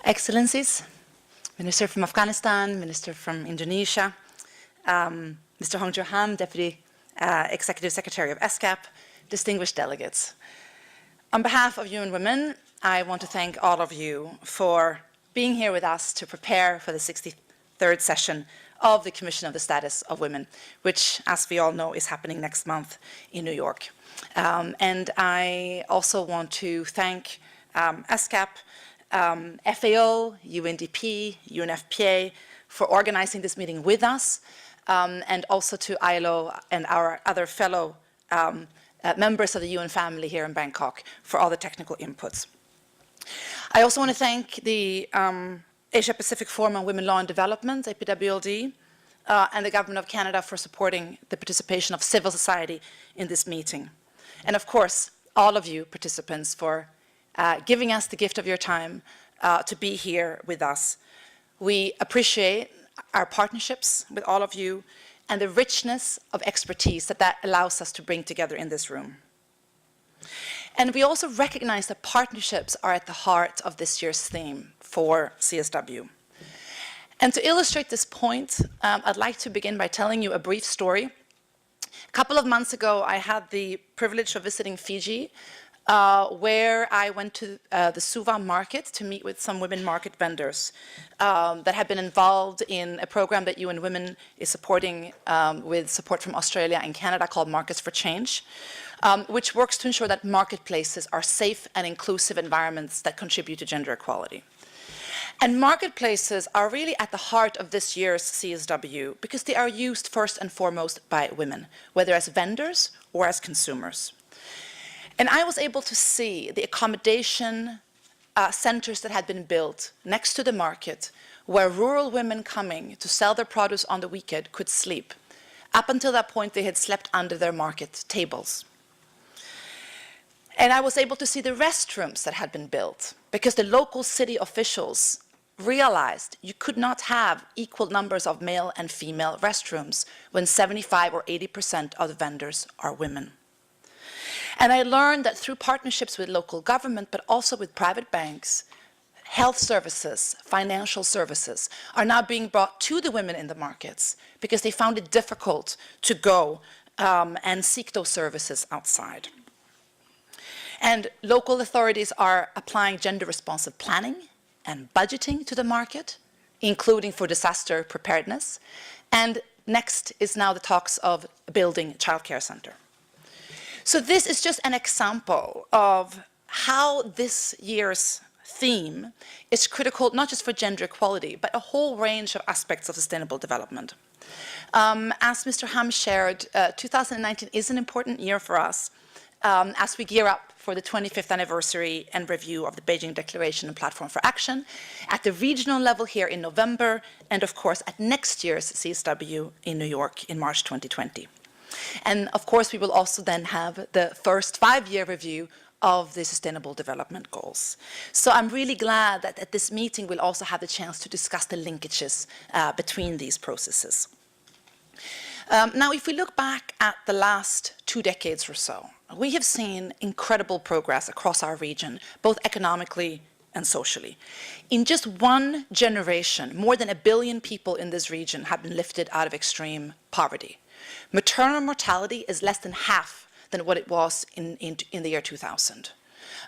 Excellencies, Minister from Afghanistan, Minister from Indonesia, Mr. Hong Jo-ham, Deputy Executive Secretary of ESCAP, distinguished delegates. On behalf of UN Women, I want to thank all of you for being here with us to prepare for the 63rd session of the Commission of the Status of Women, which, as we all know, is happening next month in New York. And I also want to thank ESCAP, FAO, UNDP, UNFPA for organizing this meeting with us, and also to ILO and our other fellow members of the UN family here in Bangkok for all the technical inputs. I also want to thank the Asia-Pacific Forum on Women, Law and Development, APWLD, and the Government of Canada for supporting the participation of civil society in this meeting. And of course, all of you participants for giving us the gift of your time to be here with us. We appreciate our partnerships with all of you and the richness of expertise that allows us to bring together in this room. And we also recognize that partnerships are at the heart of this year's theme for CSW. And to illustrate this point, I'd like to begin by telling you a brief story. A couple of months ago, I had the privilege of visiting Fiji, where I went to the Suva market to meet with some women market vendors that have been involved in a program that UN Women is supporting with support from Australia and Canada called Markets for Change, which works to ensure that marketplaces are safe and inclusive environments that contribute to gender equality. And marketplaces are really at the heart of this year's CSW because they are used first and foremost by women, whether as vendors or as consumers. And I was able to see the accommodation centers that had been built next to the market where rural women coming to sell their produce on the weekend could sleep. Up until that point, they had slept under their market tables. And I was able to see the restrooms that had been built because the local city officials realized you could not have equal numbers of male and female restrooms when 75 or 80% of the vendors are women. And I learned that through partnerships with local government, but also with private banks, health services, financial services are now being brought to the women in the markets because they found it difficult to go and seek those services outside. And local authorities are applying gender-responsive planning and budgeting to the market, including for disaster preparedness. And next is now the talks of building a childcare center. So this is just an example of how this year's theme is critical, not just for gender equality, but a whole range of aspects of sustainable development. As Mr. Ham shared, 2019 is an important year for us as we gear up for the 25th anniversary and review of the Beijing Declaration and Platform for Action at the regional level here in November, and of course at next year's CSW in New York in March 2020. And of course we will also then have the first 5-year review of the Sustainable Development Goals. So I'm really glad that at this meeting we'll also have the chance to discuss the linkages between these processes. Now, if we look back at the last 2 decades or so, we have seen incredible progress across our region, both economically and socially. In just 1 generation, more than 1 billion people in this region have been lifted out of extreme poverty. Maternal mortality is less than half than what it was in the year 2000.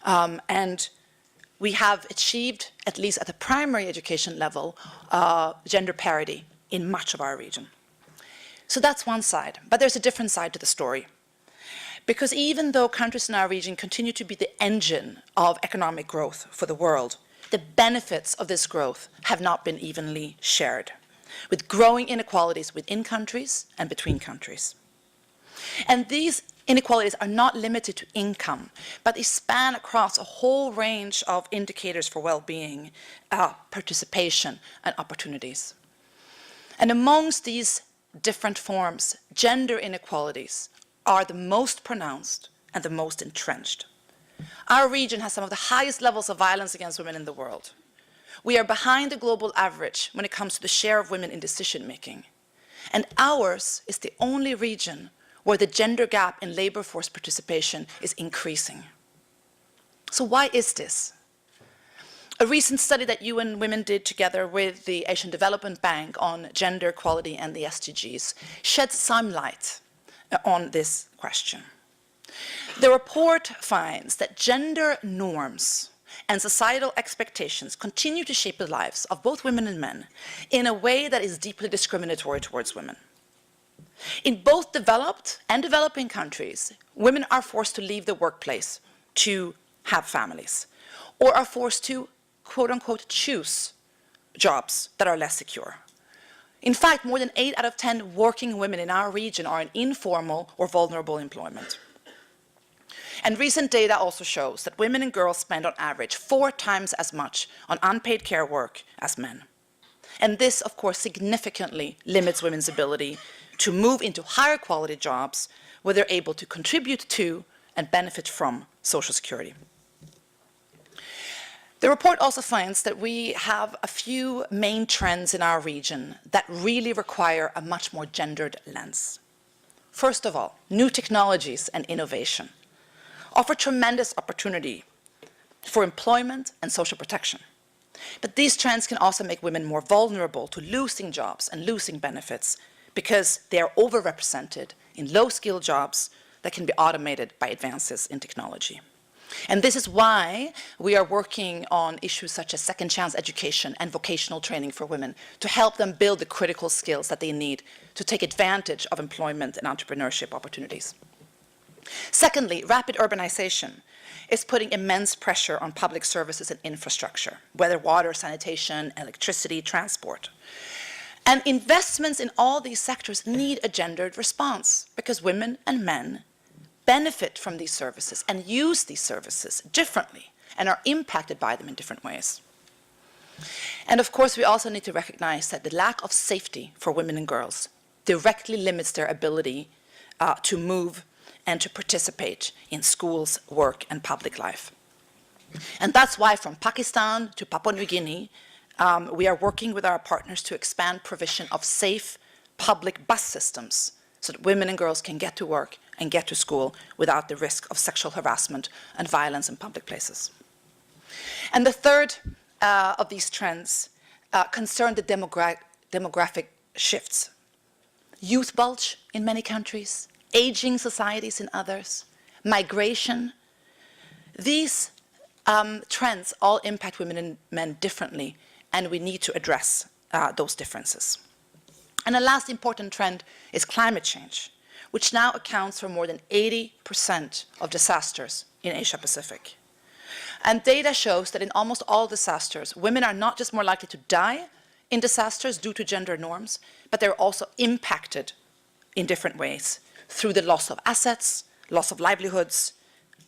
And we have achieved, at least at the primary education level, gender parity in much of our region. So that's one side, but there's a different side to the story. Because even though countries in our region continue to be the engine of economic growth for the world, the benefits of this growth have not been evenly shared, with growing inequalities within countries and between countries. And these inequalities are not limited to income, but they span across a whole range of indicators for well-being, participation, and opportunities. And amongst these different forms, gender inequalities are the most pronounced and the most entrenched. Our region has some of the highest levels of violence against women in the world. We are behind the global average when it comes to the share of women in decision-making. And ours is the only region where the gender gap in labor force participation is increasing. So why is this? A recent study that UN Women did together with the Asian Development Bank on gender equality and the SDGs sheds some light on this question. The report finds that gender norms and societal expectations continue to shape the lives of both women and men in a way that is deeply discriminatory towards women. In both developed and developing countries, women are forced to leave the workplace to have families, or are forced to, quote unquote, choose jobs that are less secure. In fact, more than 8 out of 10 working women in our region are in informal or vulnerable employment. And recent data also shows that women and girls spend on average 4 times as much on unpaid care work as men. And this, of course, significantly limits women's ability to move into higher quality jobs where they're able to contribute to and benefit from social security. The report also finds that we have a few main trends in our region that really require a much more gendered lens. First of all, new technologies and innovation offer tremendous opportunity for employment and social protection. But these trends can also make women more vulnerable to losing jobs and losing benefits because they are overrepresented in low-skilled jobs that can be automated by advances in technology. And this is why we are working on issues such as second chance education and vocational training for women to help them build the critical skills that they need to take advantage of employment and entrepreneurship opportunities. Secondly, rapid urbanization is putting immense pressure on public services and infrastructure, whether water, sanitation, electricity, transport. And investments in all these sectors need a gendered response because women and men benefit from these services and use these services differently and are impacted by them in different ways. And of course, we also need to recognize that the lack of safety for women and girls directly limits their ability to move and to participate in schools, work, and public life. And that's why from Pakistan to Papua New Guinea, we are working with our partners to expand provision of safe public bus systems so that women and girls can get to work and get to school without the risk of sexual harassment and violence in public places. And the third of these trends concern the demographic shifts. Youth bulge in many countries, aging societies in others, migration. These trends all impact women and men differently, and we need to address those differences. And the last important trend is climate change, which now accounts for more than 80% of disasters in Asia Pacific. And data shows that in almost all disasters, women are not just more likely to die in disasters due to gender norms, but they're also impacted in different ways through the loss of assets, loss of livelihoods,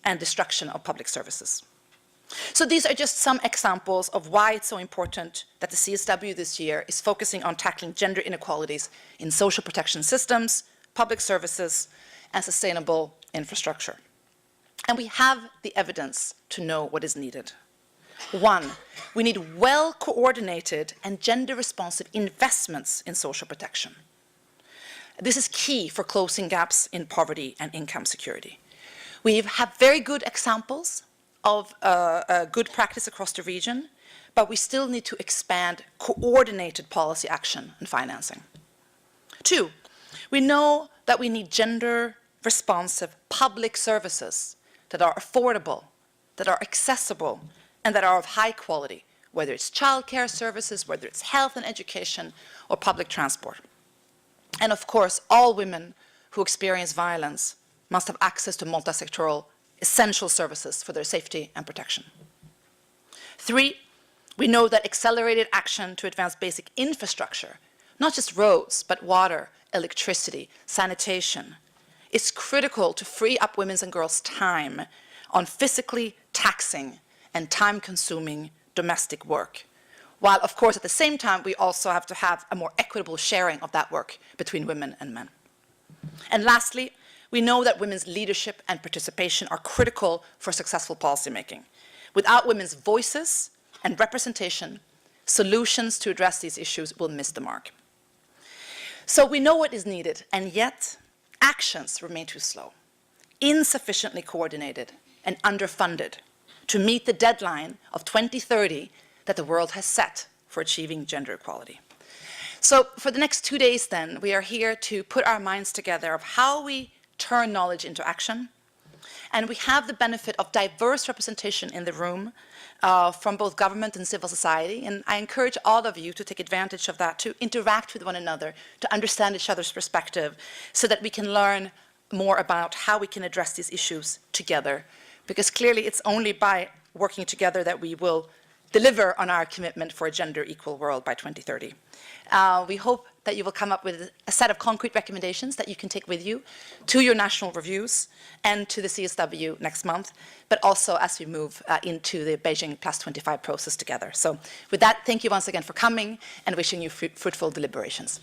and destruction of public services. So these are just some examples of why it's so important that the CSW this year is focusing on tackling gender inequalities in social protection systems, public services, and sustainable infrastructure. And we have the evidence to know what is needed. 1, we need well-coordinated and gender-responsive investments in social protection. This is key for closing gaps in poverty and income security. We have very good examples of good practice across the region, but we still need to expand coordinated policy action and financing. 2, we know that we need gender-responsive public services that are affordable, that are accessible, and that are of high quality, whether it's childcare services, whether it's health and education, or public transport. And of course, all women who experience violence must have access to multi-sectoral essential services for their safety and protection. 3, we know that accelerated action to advance basic infrastructure, not just roads, but water, electricity, sanitation, is critical to free up women's and girls' time on physically taxing and time-consuming domestic work. While, of course, at the same time, we also have to have a more equitable sharing of that work between women and men. And lastly, we know that women's leadership and participation are critical for successful policymaking. Without women's voices and representation, solutions to address these issues will miss the mark. So we know what is needed, and yet actions remain too slow, insufficiently coordinated, and underfunded to meet the deadline of 2030 that the world has set for achieving gender equality. So for the next 2 days then, we are here to put our minds together of how we turn knowledge into action. And we have the benefit of diverse representation in the room from both government and civil society. And I encourage all of you to take advantage of that, to interact with one another, to understand each other's perspective, so that we can learn more about how we can address these issues together. Because clearly it's only by working together that we will deliver on our commitment for a gender equal world by 2030. We hope that you will come up with a set of concrete recommendations that you can take with you to your national reviews and to the CSW next month, but also as we move into the Beijing Plus 25 process together. So with that, thank you once again for coming and wishing you fruitful deliberations.